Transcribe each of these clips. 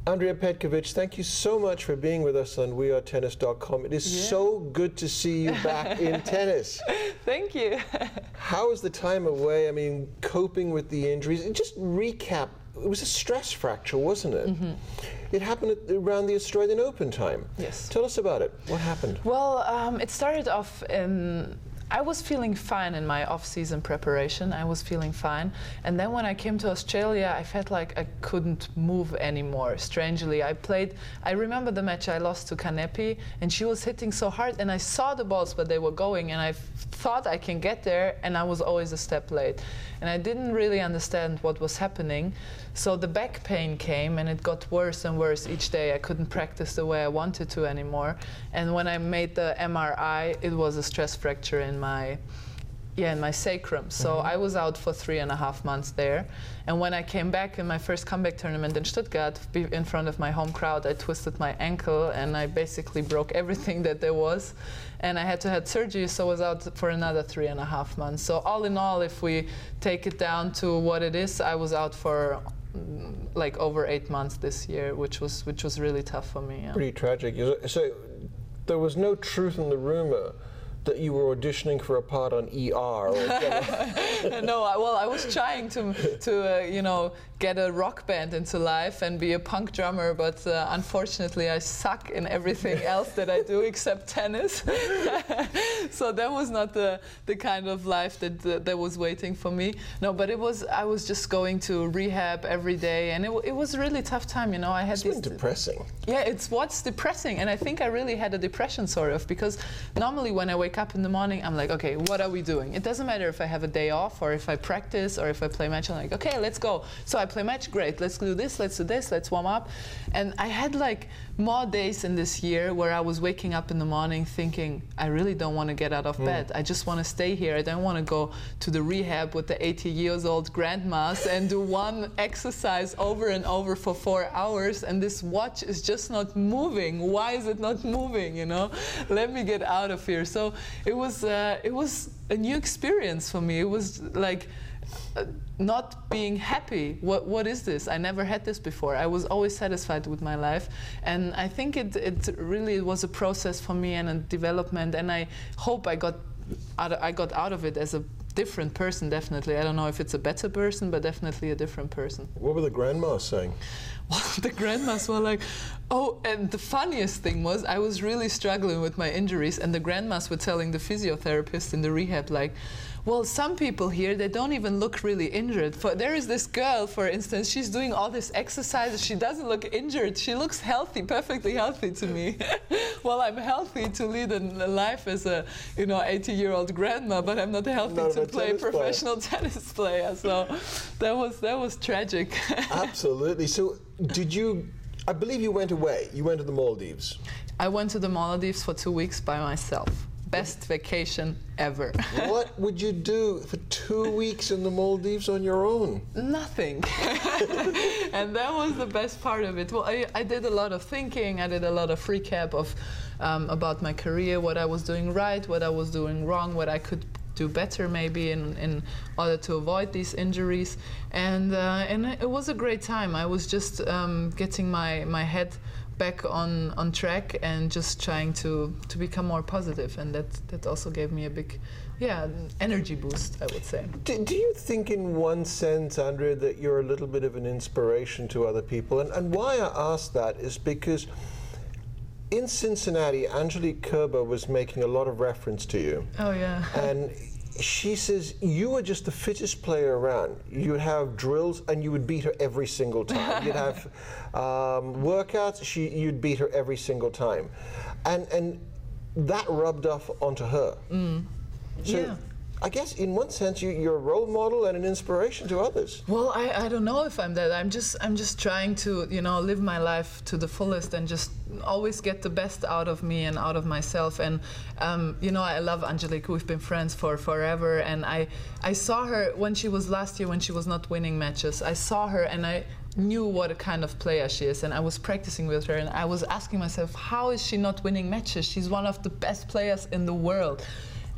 Andrea Petkovic, thank you so much for being with us on wearetennis.com. It is so good to see you back in tennis. Thank you. How was the time away? I mean, coping with the injuries. Just recap. It was a stress fracture, wasn't it? Mm-hmm. It happened around the Australian Open time. Yes. Tell us about it. What happened? Well, it started off I was feeling fine in my off-season preparation. I was feeling fine. And then when I came to Australia, I felt like I couldn't move anymore. Strangely, I remember the match I lost to Kanepi, and she was hitting so hard, and I saw the balls, but they were going, and I thought I can get there, and I was always a step late. And I didn't really understand what was happening. So the back pain came, and it got worse and worse each day. I couldn't practice the way I wanted to anymore. And when I made the MRI, it was a stress fracture in my sacrum. So I was out for 3.5 months there. And when I came back in my first comeback tournament in Stuttgart, in front of my home crowd, I twisted my ankle and I basically broke everything that there was. And I had to have surgery, so I was out for another 3.5 months. So all in all, if we take it down to what it is, I was out for like over 8 months this year, which was really tough for me. Yeah. Pretty tragic. So there was no truth in the rumor that you were auditioning for a part on ER? No, I was trying to get a rock band into life and be a punk drummer, but unfortunately I suck in everything else that I do except tennis. So that was not the kind of life that was waiting for me. No, but I was just going to rehab every day, and it was a really tough time. I had It's depressing. Yeah, what's depressing, and I think I really had a depression sort of, because normally when I wake up in the morning, I'm like, okay, what are we doing? It doesn't matter if I have a day off or if I practice or if I play match. I'm like, okay, let's go. So I play match, great. Let's do this, let's warm up. And I had like more days in this year where I was waking up in the morning thinking, I really don't want to get out of bed. I just want to stay here. I don't want to go to the rehab with the 80 years old grandmas and do one exercise over and over for 4 hours, and this watch is just not moving. Why is it not moving? Let me get out of here. So it was a new experience for me. It was like not being happy. What is this? I never had this before. I was always satisfied with my life, and I think it really was a process for me and a development, and I hope I got out of it as a different person, definitely. I don't know if it's a better person, but definitely a different person. What were the grandmas saying? Well, the grandmas were like, oh, and the funniest thing was I was really struggling with my injuries, and the grandmas were telling the physiotherapist in the rehab, like, well, some people here, they don't even look really injured. There is this girl, for instance, she's doing all this exercises, she doesn't look injured, she looks healthy, perfectly healthy to me. Well, I'm healthy to lead a life as a 80-year-old grandma, but I'm not healthy to play professional tennis player. So that was tragic. Absolutely. So I believe you went away. You went to the Maldives. I went to the Maldives for 2 weeks by myself. Best vacation ever. What would you do for 2 weeks in the Maldives on your own? Nothing. And that was the best part of it. Well, I did a lot of thinking. I did a lot of recap of about my career, what I was doing right, what I was doing wrong, what I could do better maybe in order to avoid these injuries. And it was a great time. I was just getting my head back on track and just trying to become more positive, and that also gave me a big energy boost, I would say. Do you think in one sense, Andrea, that you're a little bit of an inspiration to other people? And why I ask that is because in Cincinnati, Angelique Kerber was making a lot of reference to you. Oh yeah. And she says you were just the fittest player around. You'd have drills and you would beat her every single time. You'd have workouts, you'd beat her every single time. And that rubbed off onto her. So yeah. I guess in one sense you're a role model and an inspiration to others. Well, I don't know if I'm that. I'm just trying to live my life to the fullest and just always get the best out of me and out of myself. And I love Angelique. We've been friends for forever, and I saw her when she was last year when she was not winning matches. I saw her and I knew what a kind of player she is, and I was practicing with her and I was asking myself, how is she not winning matches? She's one of the best players in the world.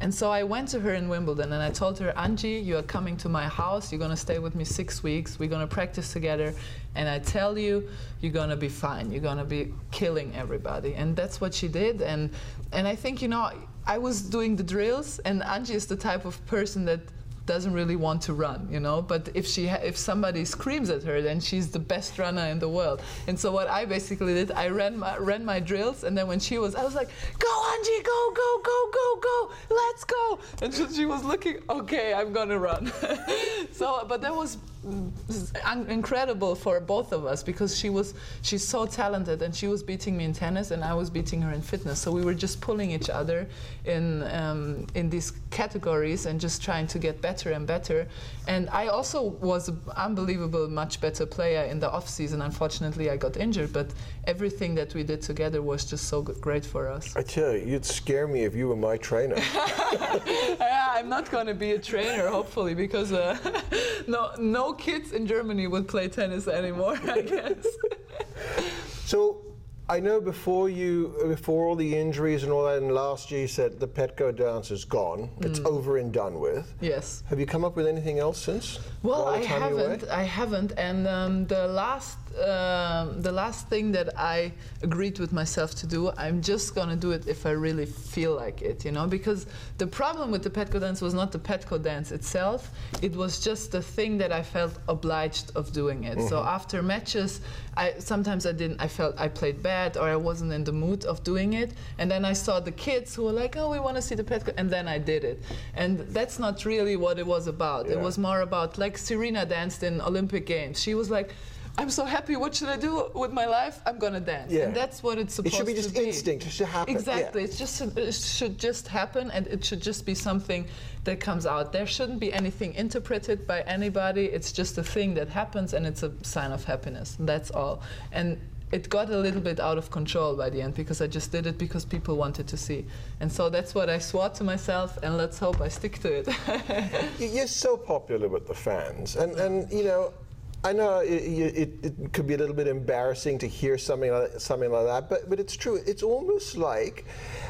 And so I went to her in Wimbledon and I told her, Angie, you are coming to my house, you're going to stay with me 6 weeks, we're going to practice together, and I tell you, you're going to be fine, you're going to be killing everybody. And that's what she did. And I think, you know, I was doing the drills, and Angie is the type of person that doesn't really want to run, you know, but if somebody screams at her, then she's the best runner in the world. And so what I basically did, I ran my drills, and then when I was like, go Angie, go, go, go, go, go, let's go. And she was looking, okay, I'm gonna run. But that was incredible for both of us, because she's so talented, and she was beating me in tennis and I was beating her in fitness. So we were just pulling each other in these categories and just trying to get better and better. And I also was an unbelievable much better player in the off season. Unfortunately, I got injured, but everything that we did together was just so great for us. I tell you, you'd scare me if you were my trainer. Yeah, I'm not going to be a trainer, hopefully, because no kids in Germany would play tennis anymore, I guess. So I know before all the injuries and all that, and last year you said the Petko dance is gone. It's over and done with. Yes. Have you come up with anything else since? Well, I haven't. And the last thing that I agreed with myself to do, I'm just gonna do it if I really feel like it, you know, because the problem with the Petko dance was not the Petko dance itself, it was just the thing that I felt obliged of doing it. So after matches, I felt I played bad, or I wasn't in the mood of doing it, and then I saw the kids who were like, oh, we want to see the Petko, and then I did it. And that's not really what it was about. Yeah. It was more about, like Serena danced in Olympic Games. She was like, I'm so happy, what should I do with my life? I'm gonna dance. Yeah. And that's what it's supposed to be. It should be just instinct, it should happen. Exactly, yeah. It should just happen, and it should just be something that comes out. There shouldn't be anything interpreted by anybody, it's just a thing that happens, and it's a sign of happiness, that's all. And it got a little bit out of control by the end, because I just did it because people wanted to see. And so that's what I swore to myself, and let's hope I stick to it. You're so popular with the fans, and you know, I know it could be a little bit embarrassing to hear something like that, but it's true. It's almost like,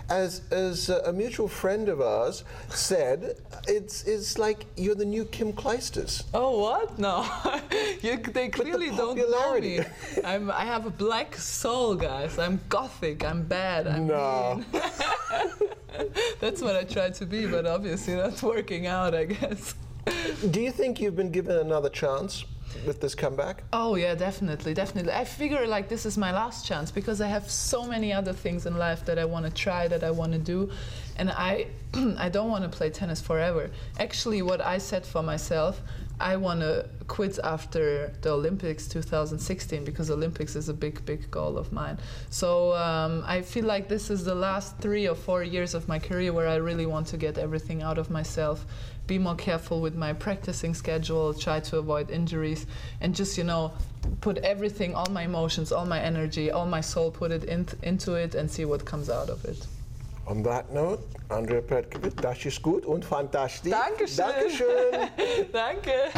as a mutual friend of ours said, it's like you're the new Kim Clijsters. Oh, what? No, they clearly don't know me. I have a black soul, guys. I'm gothic. I'm bad. I'm mean. That's what I try to be, but obviously not working out, I guess. Do you think you've been given another chance with this comeback? Oh yeah, definitely. I figure like this is my last chance, because I have so many other things in life that I want to try, that I want to do, and I don't want to play tennis forever. Actually, what I said for myself, I want to quit after the Olympics 2016, because Olympics is a big goal of mine. So I feel like this is the last 3 or 4 years of my career where I really want to get everything out of myself, be more careful with my practicing schedule, try to avoid injuries, and just, you know, put everything, all my emotions, all my energy, all my soul, put it into it and see what comes out of it. On that note, Andrea Petkovic, das ist gut und fantastisch. Dankeschön. Dankeschön. Danke.